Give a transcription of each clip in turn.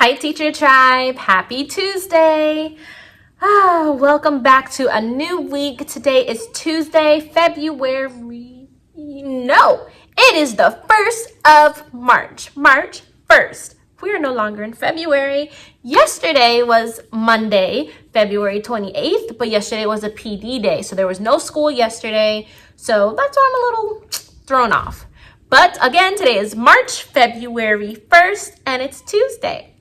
Hi, Teacher Tribe. Happy Tuesday. Welcome back to a new week. Today is Tuesday, February. No, it is the 1st of March. March 1st. We are no longer in February. Yesterday was Monday, February 28th, but yesterday was a PD day. So there was no school yesterday. So that's why I'm a little thrown off. But again, today is March, February 1st, and it's Tuesday.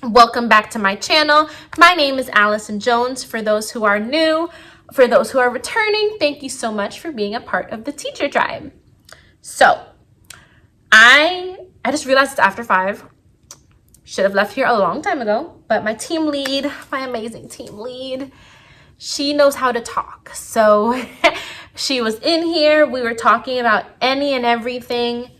Welcome back to my channel. My name is Allison Jones. For those who are new, for those who are returning, thank you so much for being a part of the Teacher Tribe. So, I just realized it's after 5. Should have left here a long time ago, but my team lead, my amazing team lead, she knows how to talk. So, she was in here. We were talking about any and everything.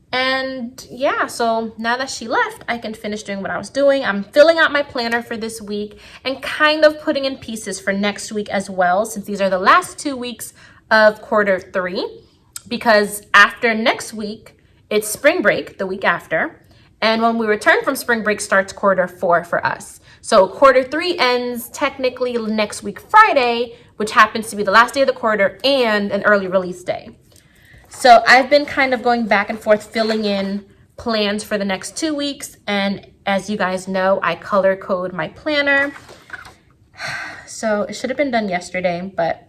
And yeah, so now that she left, I can finish doing what I was doing. I'm filling out my planner for this week and kind of putting in pieces for next week as well, since these are the last 2 weeks of quarter 3, because after next week, it's spring break the week after. And when we return from spring break starts quarter 4 for us. So quarter 3 ends technically next week, Friday, which happens to be the last day of the quarter and an early release day. So I've been kind of going back and forth filling in plans for the next 2 weeks. And as you guys know, I color code my planner. So it should have been done yesterday, but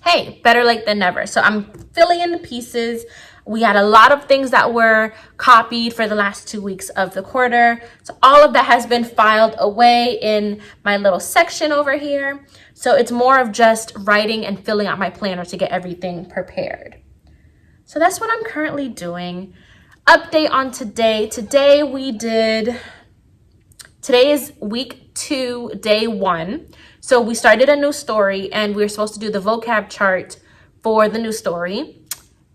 hey, better late than never. So I'm filling in the pieces. We had a lot of things that were copied for the last 2 weeks of the quarter. So all of that has been filed away in my little section over here. So it's more of just writing and filling out my planner to get everything prepared. So that's what I'm currently doing. Update on today. Today is week 2, day 1. So we started a new story and we were supposed to do the vocab chart for the new story.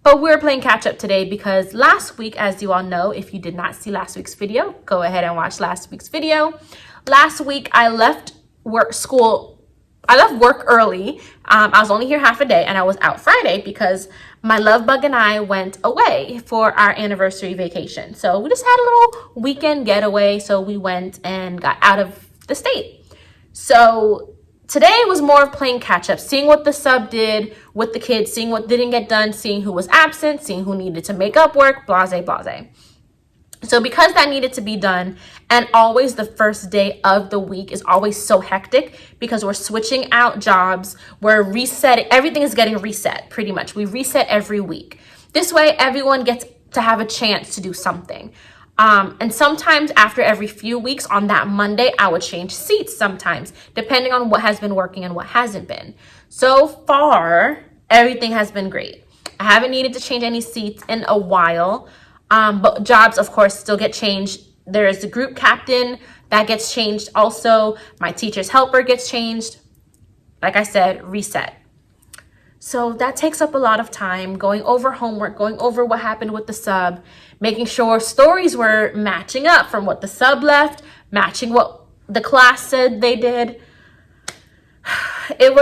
But we're playing catch up today because last week, as you all know, if you did not see last week's video, go ahead and watch last week's video. Last week, I left work early. I was only here half a day and I was out Friday because my love bug and I went away for our anniversary vacation. So we just had a little weekend getaway. So we went and got out of the state. So today was more of playing catch up, seeing what the sub did with the kids, seeing what didn't get done, seeing who was absent, seeing who needed to make up work, blase, blase. So because that needed to be done, and always the first day of the week is always so hectic because we're switching out jobs, we're resetting, everything is getting reset pretty much. We reset every week. This way everyone gets to have a chance to do something. And sometimes after every few weeks on that Monday, I would change seats sometimes, depending on what has been working and what hasn't been. So far, everything has been great. I haven't needed to change any seats in a while. But jobs, of course, still get changed. There's the group captain that gets changed. Also, my teacher's helper gets changed. Like I said, reset. So that takes up a lot of time, going over homework, going over what happened with the sub, making sure stories were matching up from what the sub left, matching what the class said they did. It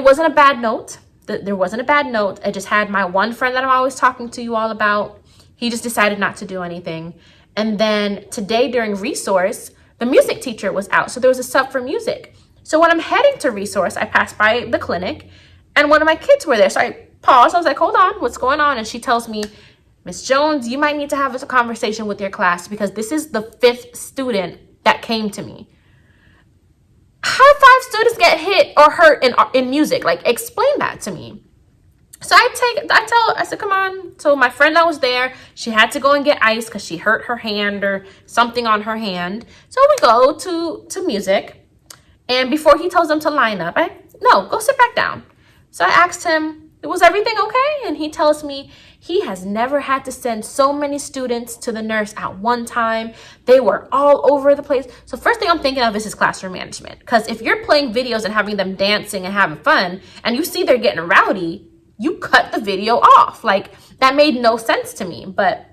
wasn't a bad note. There wasn't a bad note. I just had my one friend that I'm always talking to you all about. He just decided not to do anything. And then today during resource, the music teacher was out. So there was a sub for music. So when I'm heading to resource, I passed by the clinic and one of my kids were there. So I paused. I was like, hold on, what's going on? And she tells me, Miss Jones, you might need to have a conversation with your class because this is the 5th student that came to me. How 5 students get hit or hurt in music? Like, explain that to me. So I said, come on. So my friend that was there, she had to go and get ice because she hurt her hand or something on her hand. So we go to music. And before he tells them to line up, no, go sit back down. So I asked him, was everything okay? And he tells me he has never had to send so many students to the nurse at one time. They were all over the place. So first thing I'm thinking of is his classroom management. Because if you're playing videos and having them dancing and having fun, and you see they're getting rowdy, you cut the video off. Like, that made no sense to me, but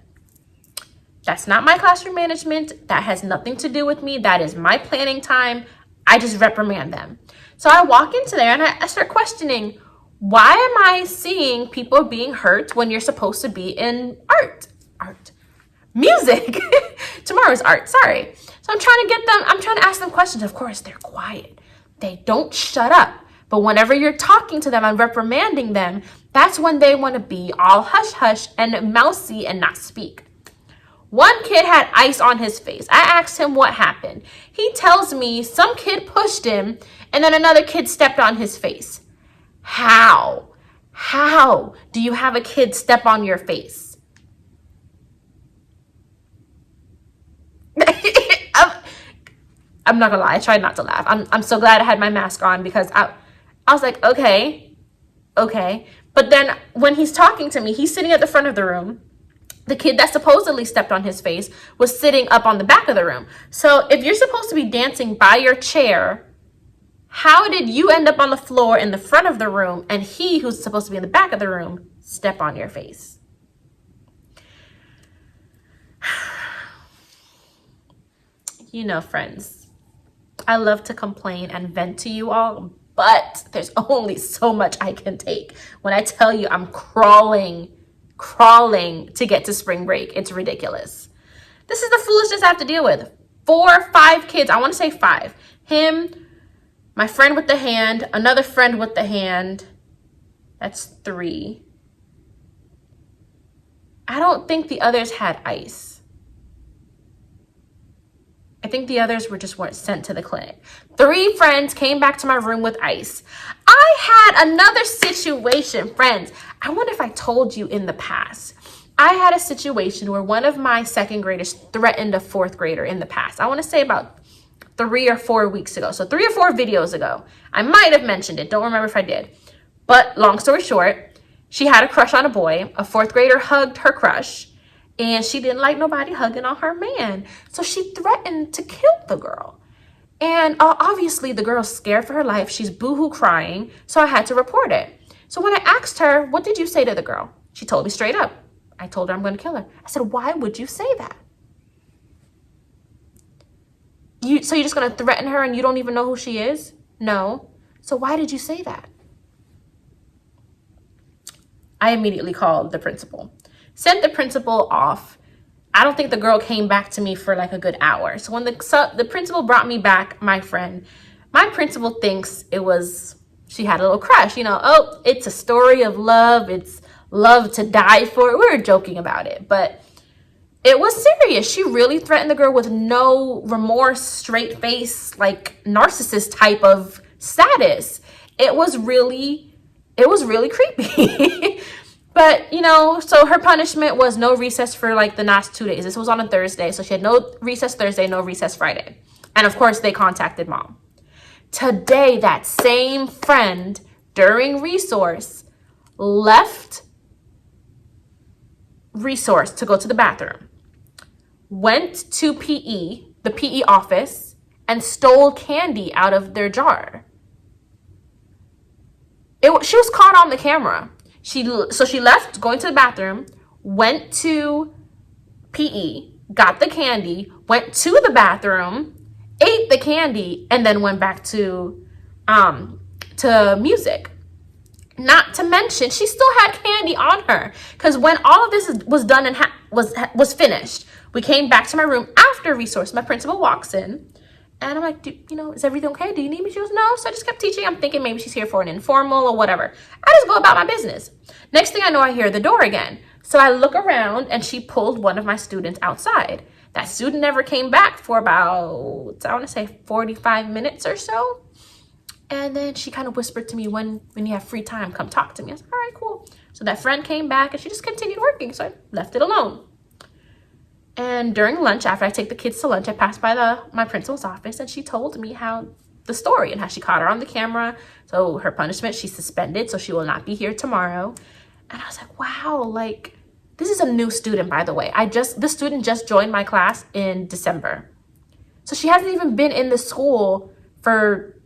that's not my classroom management. That has nothing to do with me. That is my planning time. I just reprimand them. So I walk into there and I start questioning, why am I seeing people being hurt when you're supposed to be in art? music. Tomorrow's art, sorry. So I'm trying to ask them questions. Of course, they're quiet. They don't shut up. But whenever you're talking to them and reprimanding them, that's when they want to be all hush hush and mousy and not speak. One kid had ice on his face. I asked him what happened. He tells me some kid pushed him and then another kid stepped on his face. How? How do you have a kid step on your face? I'm not gonna lie, I tried not to laugh. I'm so glad I had my mask on because I was like, okay. But then when he's talking to me, he's sitting at the front of the room. The kid that supposedly stepped on his face was sitting up on the back of the room. So if you're supposed to be dancing by your chair, how did you end up on the floor in the front of the room and he who's supposed to be in the back of the room step on your face? You know, friends, I love to complain and vent to you all, but there's only so much I can take. When I tell you I'm crawling to get to spring break, it's ridiculous. This is the foolishness I have to deal with. 4 or 5 kids, I want to say 5. Him, my friend with the hand, another friend with the hand. That's 3. I don't think the others had ice. I think the others weren't sent to the clinic. 3 friends came back to my room with ice. I had another situation, friends. I wonder if I told you in the past. I had a situation where one of my 2nd graders threatened a 4th grader in the past. I want to say about 3 or 4 weeks ago. So 3 or 4 videos ago. I might have mentioned it. Don't remember if I did. But long story short, she had a crush on a boy. A 4th grader hugged her crush. And she didn't like nobody hugging on her man. So she threatened to kill the girl. And obviously the girl's scared for her life. She's boohoo crying. So I had to report it. So when I asked her, what did you say to the girl? She told me straight up. I told her I'm going to kill her. I said, why would you say that? So you're just going to threaten her and you don't even know who she is? No. So why did you say that? I immediately called the principal. Sent the principal off. I don't think the girl came back to me for like a good hour. So when the principal brought me back my friend, my principal thinks she had a little crush, oh, it's a story of love. It's love to die for. We were joking about it, but it was serious. She really threatened the girl with no remorse, straight face, like narcissist type of status. It was really creepy. But, so her punishment was no recess for like the last 2 days. This was on a Thursday. So she had no recess Thursday, no recess Friday. And of course, they contacted mom. Today, that same friend during resource left resource to go to the bathroom, went to the PE office, and stole candy out of their jar. She was caught on the camera. So she left, going to the bathroom, went to PE, got the candy, went to the bathroom, ate the candy, and then went back to music. Not to mention, she still had candy on her. Because when all of this was done and was finished, we came back to my room after resource. My principal walks in. And I'm like, is everything okay? Do you need me? She goes, no. So I just kept teaching. I'm thinking maybe she's here for an informal or whatever. I just go about my business. Next thing I know, I hear the door again. So I look around and she pulled one of my students outside. That student never came back for about, I want to say 45 minutes or so. And then she kind of whispered to me, when you have free time, come talk to me. I was like, all right, cool. So that friend came back and she just continued working. So I left it alone. And during lunch, after I take the kids to lunch, I passed by my principal's office and she told me the story and how she caught her on the camera. So her punishment, she's suspended, so she will not be here tomorrow. And I was like, wow, like, this is a new student, by the way. This student just joined my class in December. So she hasn't even been in the school for,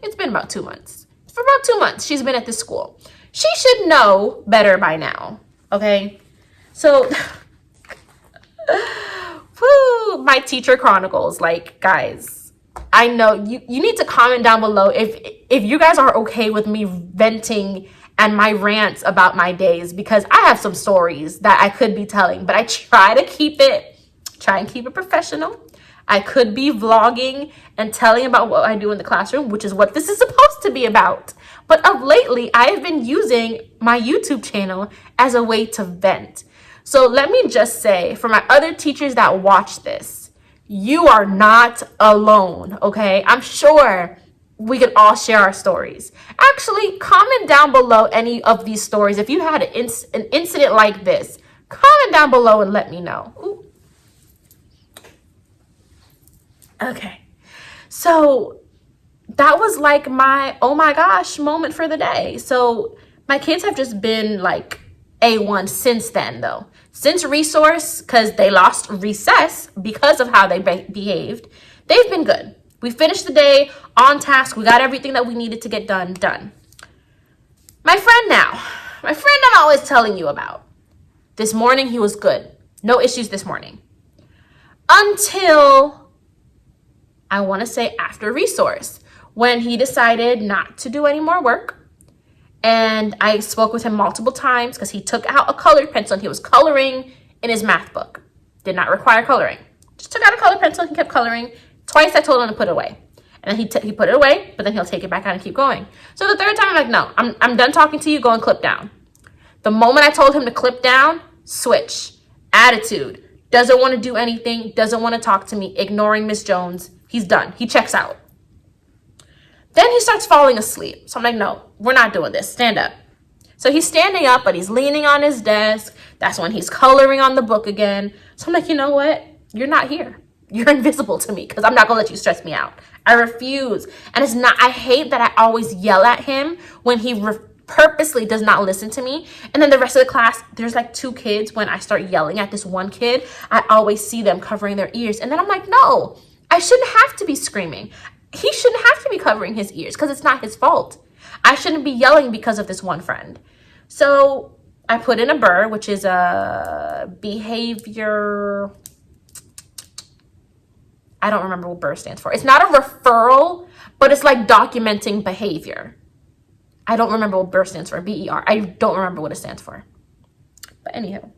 it's been about 2 months. For about 2 months, she's been at this school. She should know better by now, okay? So, my teacher chronicles, like, guys, I know you need to comment down below if you guys are okay with me venting and my rants about my days, because I have some stories that I could be telling, but I try and keep it professional. I could be vlogging and telling about what I do in the classroom, which is what this is supposed to be about. But of lately, I have been using my YouTube channel as a way to vent. So let me just say, for my other teachers that watch this, you are not alone, okay? I'm sure we could all share our stories. Actually, comment down below any of these stories. If you had an incident like this, comment down below and let me know. Ooh. Okay, so that was like my oh my gosh moment for the day. So my kids have just been like A1 since then, though. Since resource, because they lost recess because of how they behaved, they've been good. We finished the day on task. We got everything that we needed to get done. My friend I'm always telling you about. This morning, he was good. No issues this morning. Until, I want to say after resource, when he decided not to do any more work. And I spoke with him multiple times because he took out a colored pencil and he was coloring in his math book. Did not require coloring. Just took out a colored pencil and he kept coloring. Twice I told him to put it away. And then he put it away, but then he'll take it back out and keep going. So the third time, I'm like, no, I'm done talking to you. Go and clip down. The moment I told him to clip down, switch. Attitude. Doesn't want to do anything. Doesn't want to talk to me. Ignoring Miss Jones. He's done. He checks out. Then he starts falling asleep. So I'm like, no, we're not doing this. Stand up. So he's standing up, but he's leaning on his desk. That's when he's coloring on the book again. So I'm like, you know what? You're not here. You're invisible to me because I'm not going to let you stress me out. I refuse. And it's not, I hate that I always yell at him when he purposely does not listen to me. And then the rest of the class, there's like 2 kids. When I start yelling at this one kid, I always see them covering their ears. And then I'm like, no, I shouldn't have to be screaming. He shouldn't have to be covering his ears because it's not his fault. I shouldn't be yelling because of this one friend. So I put in a BER, which is a behavior, I don't remember what BER stands for. It's not a referral, but it's like documenting behavior. I don't remember what BER stands for, BER. I don't remember what it stands for. But anywho,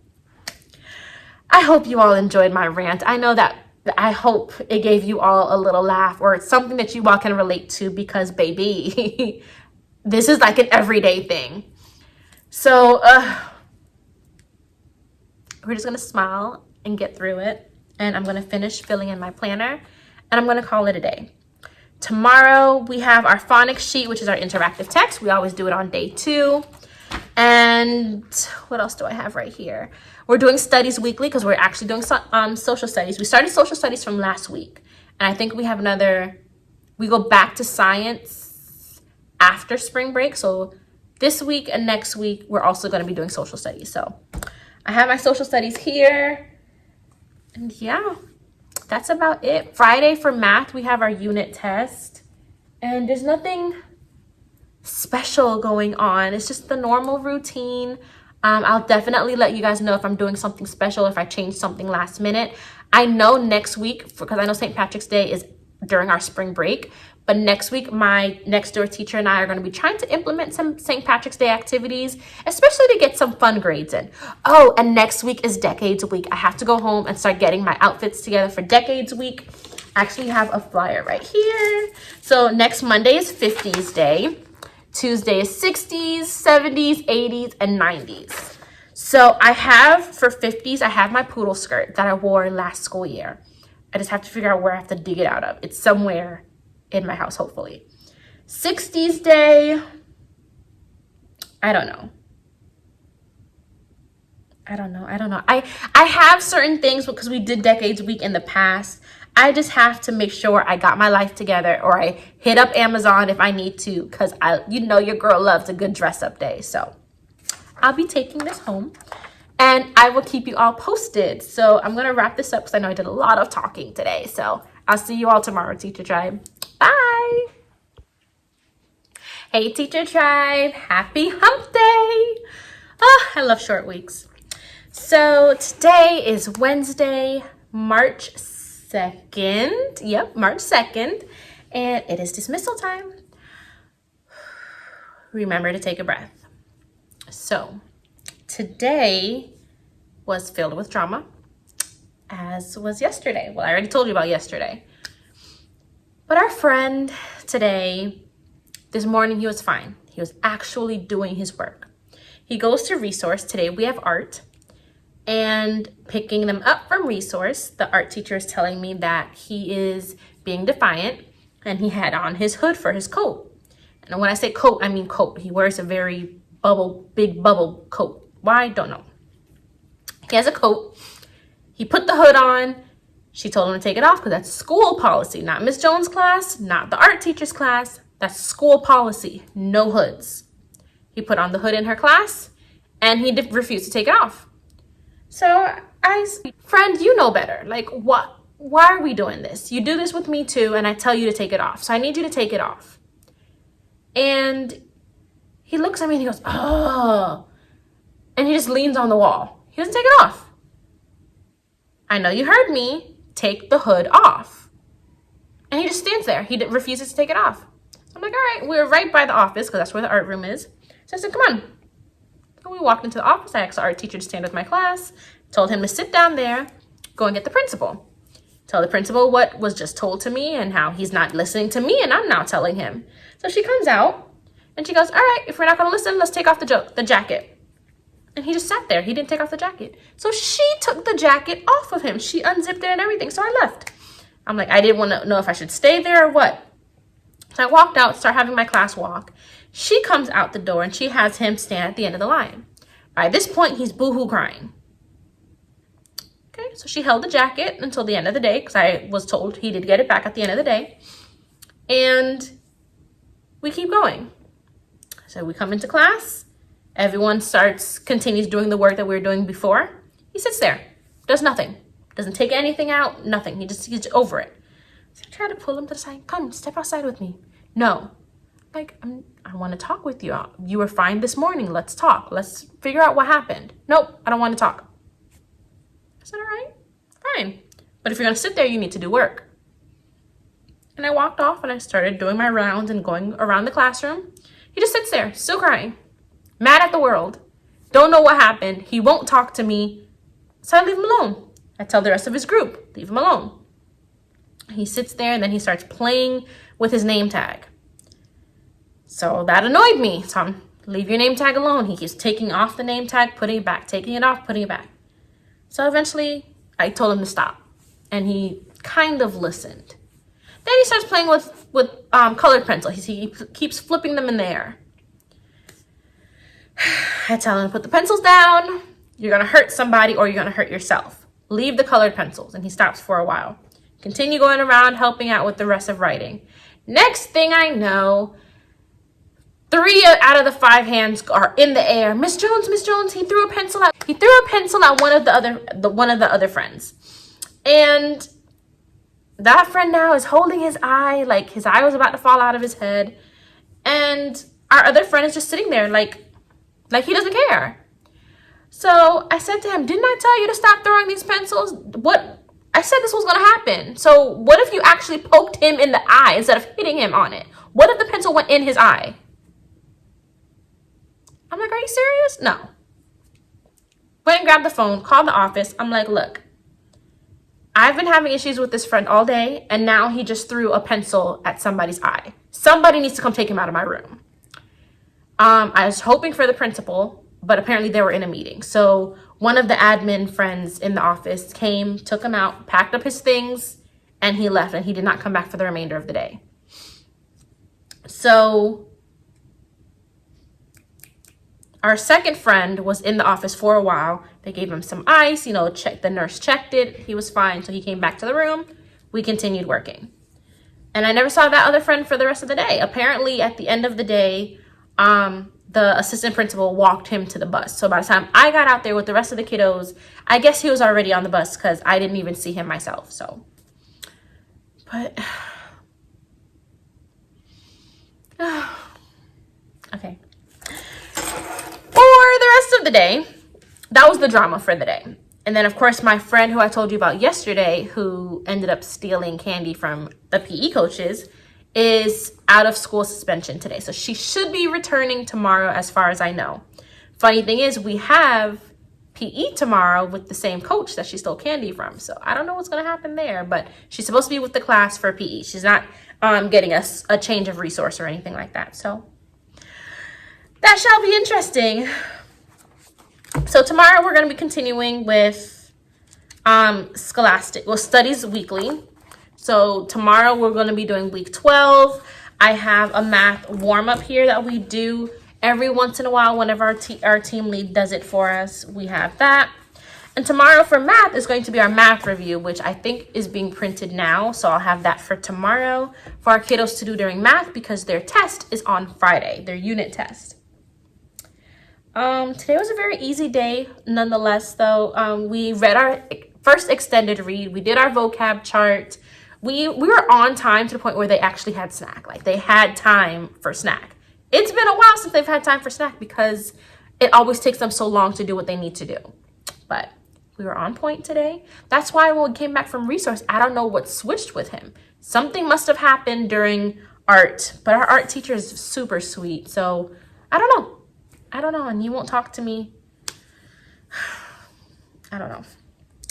I hope you all enjoyed my rant. I hope it gave you all a little laugh, or it's something that you all can relate to, because baby, this is like an everyday thing. So we're just going to smile and get through it. And I'm going to finish filling in my planner and I'm going to call it a day. Tomorrow we have our phonics sheet, which is our interactive text. We always do it on day 2. And what else do I have right here? We're doing studies weekly because we're actually doing social studies. We started social studies from last week. And I think we have we go back to science after spring break. So this week and next week, we're also going to be doing social studies. So I have my social studies here. And yeah, that's about it. Friday for math, we have our unit test. And there's nothing special going on. It's just the normal routine. I'll definitely let you guys know if I'm doing something special, if I change something last minute. I know next week, because I know St. Patrick's Day is during our spring break, but next week my next door teacher and I are going to be trying to implement some St. Patrick's Day activities, especially to get some fun grades in. Oh, and next week is Decades Week. I have to go home and start getting my outfits together for Decades Week. I actually have a flyer right here. So next Monday is 50s Day. Tuesday is 60s, 70s, 80s, and 90s. So I have, for 50s, I have my poodle skirt that I wore last school year. I just have to figure out where I have to dig it out of. It's somewhere in my house, hopefully. 60s Day, I don't know. I have certain things because we did Decades Week in the past. I just have to make sure I got my life together, or I hit up Amazon if I need to, because your girl loves a good dress up day. So I'll be taking this home and I will keep you all posted. So I'm going to wrap this up because I know I did a lot of talking today. So I'll see you all tomorrow, Teacher Tribe. Bye. Hey, Teacher Tribe. Happy hump day. Oh, I love short weeks. So today is Wednesday, March 2nd. Yep, March 2nd. And it is dismissal time. Remember to take a breath. So today was filled with drama, as was yesterday. Well, I already told you about yesterday. But our friend today, this morning, he was fine. He was actually doing his work. He goes to resource. Today we have art. And picking them up from resource, the art teacher is telling me that he is being defiant and he had on his hood for his coat. And when I say coat, I mean coat. He wears a very big bubble coat. Why? Don't know. He has a coat. He put the hood on. She told him to take it off because that's school policy, not Miss Jones' class, not the art teacher's class. That's school policy. No hoods. He put on the hood in her class and he refused to take it off. So friend, you know better. Like, what? Why are we doing this? You do this with me too, and I tell you to take it off. So I need you to take it off. And he looks at me and he goes, oh. And he just leans on the wall. He doesn't take it off. I know you heard me. Take the hood off. And he just stands there. He refuses to take it off. I'm like, all right, we're right by the office because that's where the art room is. So I said, come on. So we walked into the office. I asked the art teacher to stand with my class. Told him to sit down there, go and get the principal. Tell the principal what was just told to me and how he's not listening to me and I'm now telling him. So she comes out and she goes, all right, if we're not going to listen, let's take off the jacket. And he just sat there. He didn't take off the jacket. So she took the jacket off of him. She unzipped it and everything. So I left. I'm like, I didn't want to know if I should stay there or what. So I walked out, start having my class walk. She comes out the door and she has him stand at the end of the line. By this point, he's boohoo crying. Okay, so she held the jacket until the end of the day because I was told he did get it back at the end of the day. And we keep going. So we come into class. Everyone continues doing the work that we were doing before. He sits there, does nothing. Doesn't take anything out, nothing. He's over it. So I try to pull him to the side. Come, step outside with me. No. Like, I want to talk with you. You were fine this morning. Let's talk. Let's figure out what happened. Nope, I don't want to talk. I said, all right, fine. But if you're going to sit there, you need to do work. And I walked off and I started doing my rounds and going around the classroom. He just sits there, still crying, mad at the world. Don't know what happened. He won't talk to me. So I leave him alone. I tell the rest of his group, leave him alone. He sits there and then he starts playing with his name tag. So that annoyed me. So I'm, leave your name tag alone. He keeps taking off the name tag, putting it back, taking it off, putting it back. So eventually I told him to stop and he kind of listened. Then he starts playing with colored pencils. He keeps flipping them in the air. I tell him to put the pencils down. You're going to hurt somebody or you're going to hurt yourself. Leave the colored pencils. And he stops for a while. Continue going around helping out with the rest of writing. Next thing I know, 3 out of the 5 hands are in the air. Miss Jones, he threw a pencil at. He threw a pencil at one of the other friends. And that friend now is holding his eye, like his eye was about to fall out of his head. And our other friend is just sitting there like he doesn't care. So I said to him, didn't I tell you to stop throwing these pencils? What? I said this was going to happen. So what if you actually poked him in the eye instead of hitting him on it? What if the pencil went in his eye? I'm like, are you serious? No. Went and grabbed the phone, called the office. I'm like, look, I've been having issues with this friend all day, and now he just threw a pencil at somebody's eye. Somebody needs to come take him out of my room. I was hoping for the principal, but apparently they were in a meeting. So one of the admin friends in the office came, took him out, packed up his things, and he left, and he did not come back for the remainder of the day. So our second friend was in the office for a while. They gave him some ice, the nurse checked it. He was fine. So he came back to the room. We continued working. And I never saw that other friend for the rest of the day. Apparently at the end of the day, the assistant principal walked him to the bus. So by the time I got out there with the rest of the kiddos, I guess he was already on the bus because I didn't even see him myself. So, but, okay. For the rest of the day, that was the drama for the day. And then, of course, my friend who I told you about yesterday, who ended up stealing candy from the PE coaches, is out of school suspension today. So she should be returning tomorrow as far as I know. Funny thing is, we have PE tomorrow with the same coach that she stole candy from. So I don't know what's going to happen there, but she's supposed to be with the class for PE. She's not getting a change of resource or anything like that. So that shall be interesting. So tomorrow we're going to be continuing with Scholastic, well, Studies Weekly. So tomorrow we're going to be doing week 12. I have a math warm-up here that we do every once in a while whenever our team lead does it for us. We have that. And tomorrow for math is going to be our math review, which I think is being printed now. So I'll have that for tomorrow for our kiddos to do during math because their test is on Friday, their unit test. Today was a very easy day nonetheless, though. We read our first extended read. We did our vocab chart. We were on time to the point where they actually had snack. Like, they had time for snack. It's been a while since they've had time for snack because it always takes them so long to do what they need to do. But we were on point today. That's why when we came back from resource, I don't know what switched with him. Something must have happened during art, but our art teacher is super sweet. So I don't know. And you won't talk to me. I don't know.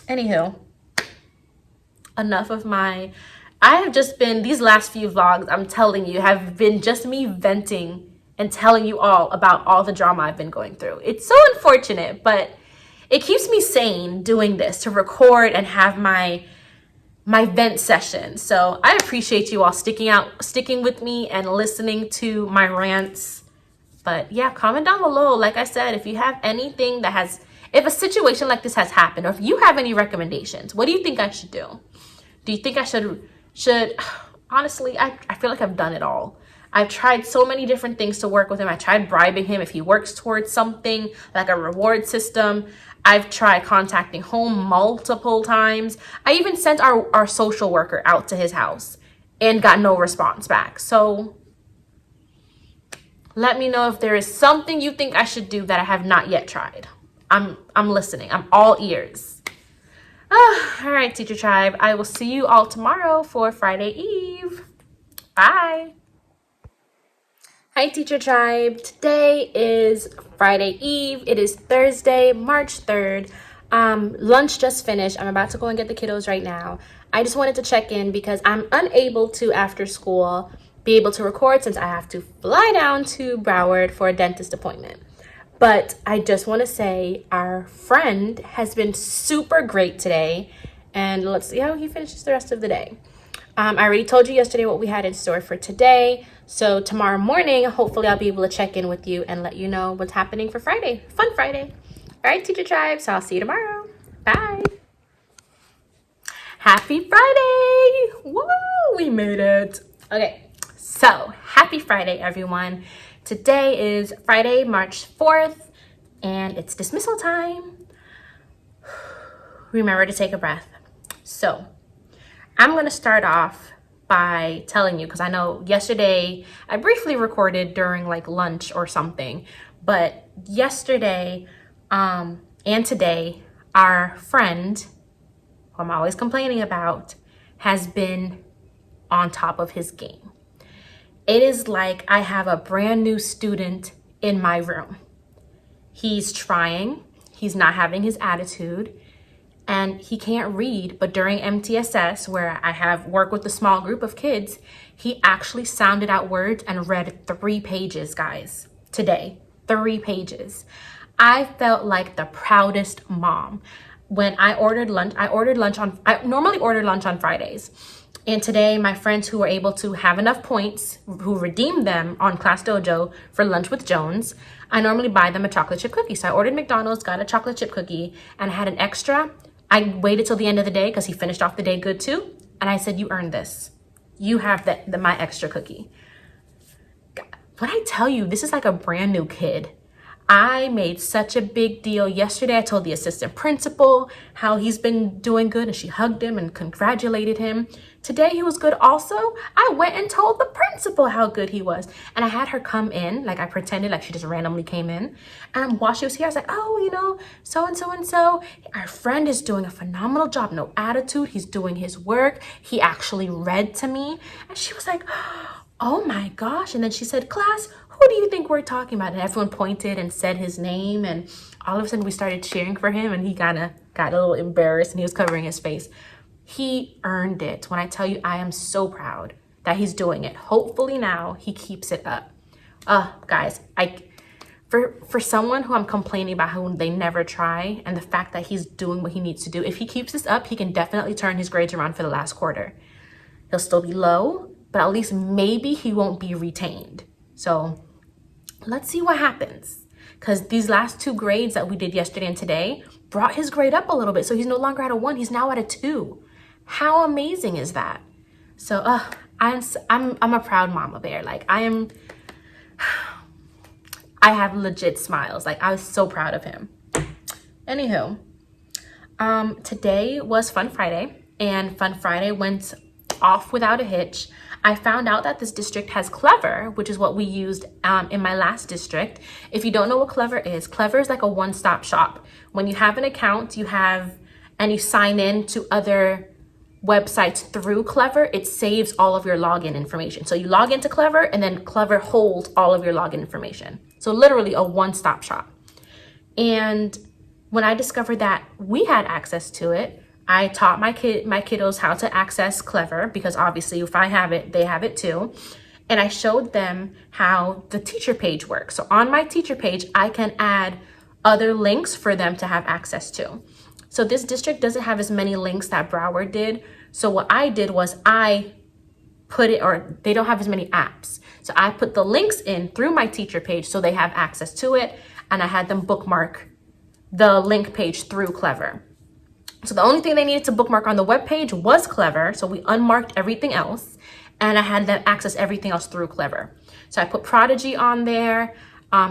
Anywho, enough of I have just been, these last few vlogs, I'm telling you, have been just me venting and telling you all about all the drama I've been going through. It's so unfortunate, but it keeps me sane doing this, to record and have my vent session. So I appreciate you all sticking with me and listening to my rants. But yeah, comment down below. Like I said, if you have anything if a situation like this has happened, or if you have any recommendations, what do you think I should do? Do you think I should honestly, I feel like I've done it all. I've tried so many different things to work with him. I tried bribing him if he works towards something, like a reward system. I've tried contacting home multiple times. I even sent our social worker out to his house and got no response back. So let me know if there is something you think I should do that I have not yet tried. I'm listening. I'm all ears. All right, Teacher Tribe. I will see you all tomorrow for Friday Eve. Bye. Hi, Teacher Tribe. Today is Friday Eve. It is Thursday, March 3rd. Lunch just finished. I'm about to go and get the kiddos right now. I just wanted to check in because I'm unable to, after school, be able to record since I have to fly down to Broward for a dentist appointment. But I just want to say our friend has been super great today, and let's see how he finishes the rest of the day. I already told you yesterday what we had in store for today, so tomorrow morning, hopefully I'll be able to check in with you and let you know what's happening for Friday. Fun Friday. All right, Teacher Tribe, so I'll see you tomorrow. Bye. Happy Friday. Woo, we made it. Okay, so happy Friday, everyone. Today is Friday, March 4th, and it's dismissal time. Remember to take a breath. So I'm going to start off by telling you, because I know yesterday I briefly recorded during like lunch or something, but yesterday and today, our friend, who I'm always complaining about, has been on top of his game. It is like I have a brand new student in my room. He's trying, he's not having his attitude, and he can't read, but during MTSS, where I have work with a small group of kids, he actually sounded out words and read 3 pages, guys, today. 3 pages. I felt like the proudest mom. When I ordered lunch, I normally order lunch on Fridays. And today, my friends who were able to have enough points, who redeemed them on Class Dojo for Lunch with Jones, I normally buy them a chocolate chip cookie. So I ordered McDonald's, got a chocolate chip cookie, and I had an extra. I waited till the end of the day because he finished off the day good too. And I said, you earned this. You have my extra cookie. When I tell you, this is like a brand new kid. I made such a big deal. Yesterday, I told the assistant principal how he's been doing good, and she hugged him and congratulated him. Today, he was good also. I went and told the principal how good he was. And I had her come in, like I pretended like she just randomly came in. And while she was here, I was like, oh, you know, so-and-so and so. Our friend is doing a phenomenal job. No attitude. He's doing his work. He actually read to me. And she was like, oh my gosh. And then she said, class, who do you think we're talking about? And everyone pointed and said his name, and all of a sudden we started cheering for him, and he kind of got a little embarrassed and he was covering his face. He earned it. When I tell you, I am so proud that he's doing it. Hopefully now he keeps it up. Guys, for someone who I'm complaining about who they never try, and the fact that he's doing what he needs to do, if he keeps this up, he can definitely turn his grades around for the last quarter. He'll still be low, but at least maybe he won't be retained. So let's see what happens, because these last 2 grades that we did yesterday and today brought his grade up a little bit. So he's no longer at a 1, he's now at a 2. How amazing is that? So I'm a proud mama bear. Like, I have legit smiles. Like, I was so proud of him. Anywho, today was Fun Friday, and Fun Friday went off without a hitch. I found out that this district has Clever, which is what we used in my last district. If you don't know what Clever is like a one-stop shop. When you have an account, and you sign in to other websites through Clever, it saves all of your login information. So you log into Clever, and then Clever holds all of your login information. So literally a one-stop shop. And when I discovered that we had access to it, I taught my kiddos how to access Clever, because obviously if I have it, they have it too. And I showed them how the teacher page works. So on my teacher page, I can add other links for them to have access to. So this district doesn't have as many links that Broward did. So what I did was they don't have as many apps. So I put the links in through my teacher page so they have access to it. And I had them bookmark the link page through Clever. So the only thing they needed to bookmark on the web page was Clever. So we unmarked everything else, and I had them access everything else through Clever. So I put Prodigy on there,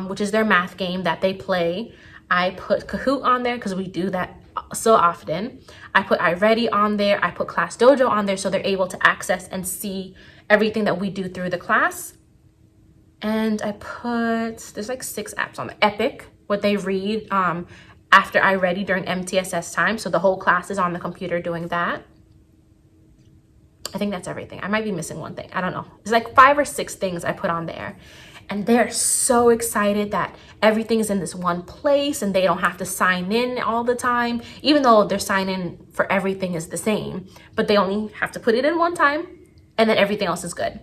which is their math game that they play. I put Kahoot on there because we do that so often. I put iReady on there. I put Class Dojo on there so they're able to access and see everything that we do through the class. And there's like 6 apps on there. Epic, what they read after iReady during MTSS time. So the whole class is on the computer doing that. I think that's everything. I might be missing one thing. I don't know. There's like 5 or 6 things I put on there. And they're so excited that everything is in this one place and they don't have to sign in all the time, even though their sign in for everything is the same, but they only have to put it in one time and then everything else is good.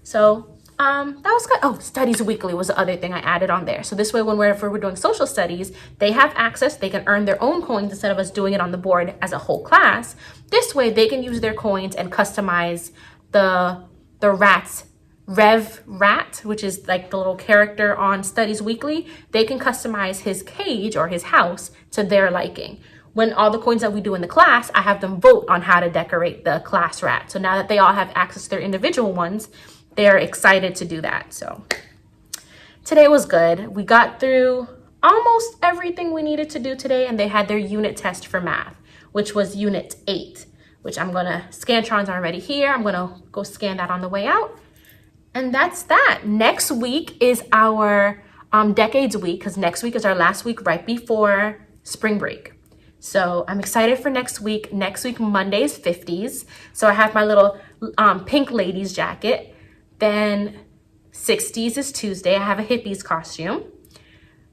So that was good. Oh, Studies Weekly was the other thing I added on there. So this way, whenever we're doing social studies, they have access. They can earn their own coins instead of us doing it on the board as a whole class. This way, they can use their coins and customize the Rev Rat, which is like the little character on Studies Weekly. They can customize his cage or his house to their liking. When all the coins that we do in the class, I have them vote on how to decorate the class rat. So now that they all have access to their individual ones, they're excited to do that. So today was good. We got through almost everything we needed to do today, and they had their unit test for math, which was unit 8, which I'm gonna, Scantron's already here. I'm gonna go scan that on the way out. And that's that. Next week is our Decades Week, because next week is our last week right before spring break. So I'm excited for next week. Next week, Monday is 50s. So I have my little pink ladies jacket. Then 60s is Tuesday. I have a hippies costume.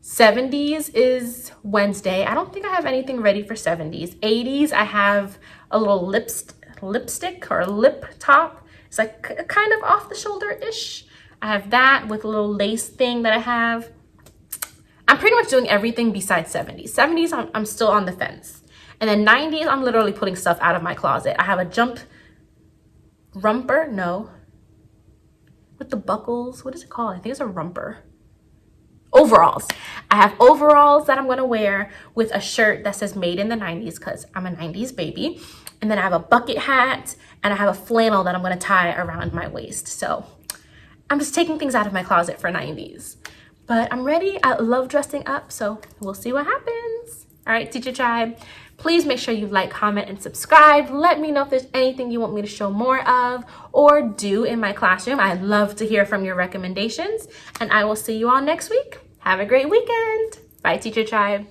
70s is Wednesday. I don't think I have anything ready for 70s. 80s, I have a little lipstick or lip top. It's like kind of off the shoulder-ish. I have that with a little lace thing that I have. I'm pretty much doing everything besides 70s. 70s, I'm still on the fence. And then 90s, I'm literally putting stuff out of my closet. I have a romper, no. With the buckles, what is it called? I think it's a romper. Overalls. I have overalls that I'm gonna wear with a shirt that says made in the 90s because I'm a 90s baby. And then I have a bucket hat and I have a flannel that I'm gonna tie around my waist. So I'm just taking things out of my closet for 90s. But I'm ready. I love dressing up, so we'll see what happens. All right, Teacher Tribe, please make sure you like, comment, and subscribe. Let me know if there's anything you want me to show more of or do in my classroom. I'd love to hear from your recommendations, and I will see you all next week. Have a great weekend. Bye, Teacher Tribe.